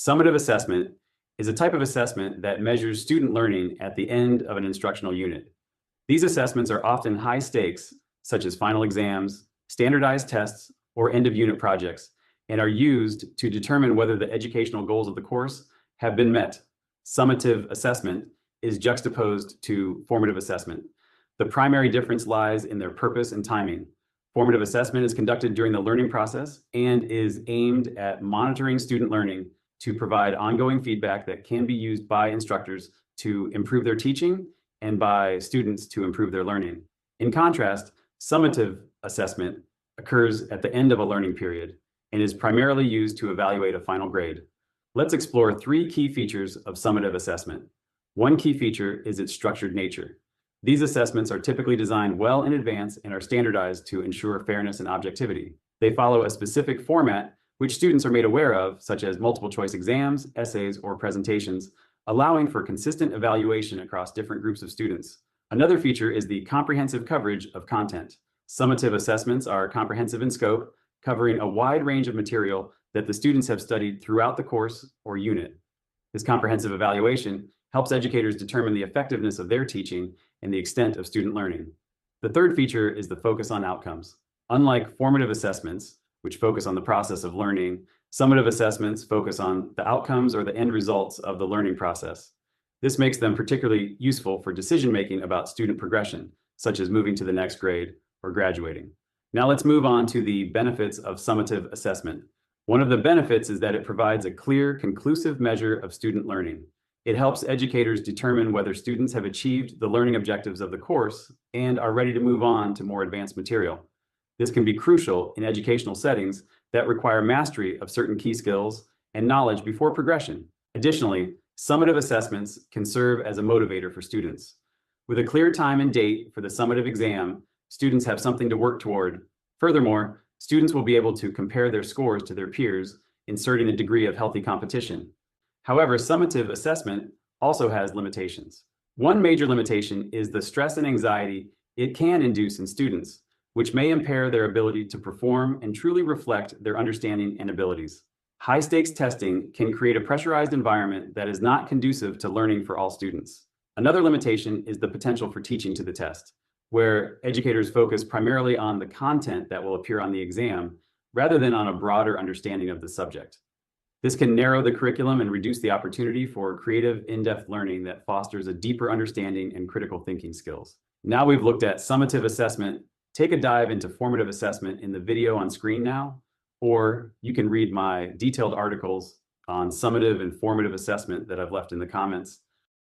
Summative assessment is a type of assessment that measures student learning at the end of an instructional unit. These assessments are often high stakes, such as final exams, standardized tests, or end-of-unit projects, and are used to determine whether the educational goals of the course have been met. Summative assessment is juxtaposed to formative assessment. The primary difference lies in their purpose and timing. Formative assessment is conducted during the learning process and is aimed at monitoring student learning to provide ongoing feedback that can be used by instructors to improve their teaching and by students to improve their learning. In contrast, summative assessment occurs at the end of a learning period and is primarily used to evaluate a final grade. Let's explore three key features of summative assessment. One key feature is its structured nature. These assessments are typically designed well in advance and are standardized to ensure fairness and objectivity. They follow a specific format which students are made aware of, such as multiple choice exams, essays, or presentations, allowing for consistent evaluation across different groups of students. Another feature is the comprehensive coverage of content. Summative assessments are comprehensive in scope, covering a wide range of material that the students have studied throughout the course or unit. This comprehensive evaluation helps educators determine the effectiveness of their teaching and the extent of student learning. The third feature is the focus on outcomes. Unlike formative assessments, which focus on the process of learning, summative assessments focus on the outcomes or the end results of the learning process. This makes them particularly useful for decision-making about student progression, such as moving to the next grade or graduating. Now let's move on to the benefits of summative assessment. One of the benefits is that it provides a clear, conclusive measure of student learning. It helps educators determine whether students have achieved the learning objectives of the course and are ready to move on to more advanced material. This can be crucial in educational settings that require mastery of certain key skills and knowledge before progression. Additionally, summative assessments can serve as a motivator for students. With a clear time and date for the summative exam, students have something to work toward. Furthermore, students will be able to compare their scores to their peers, inserting a degree of healthy competition. However, summative assessment also has limitations. One major limitation is the stress and anxiety it can induce in students, which may impair their ability to perform and truly reflect their understanding and abilities. High-stakes testing can create a pressurized environment that is not conducive to learning for all students. Another limitation is the potential for teaching to the test, where educators focus primarily on the content that will appear on the exam rather than on a broader understanding of the subject. This can narrow the curriculum and reduce the opportunity for creative, in-depth learning that fosters a deeper understanding and critical thinking skills. Now we've looked at summative assessment. Take a dive into formative assessment in the video on screen now, or you can read my detailed articles on summative and formative assessment that I've left in the comments.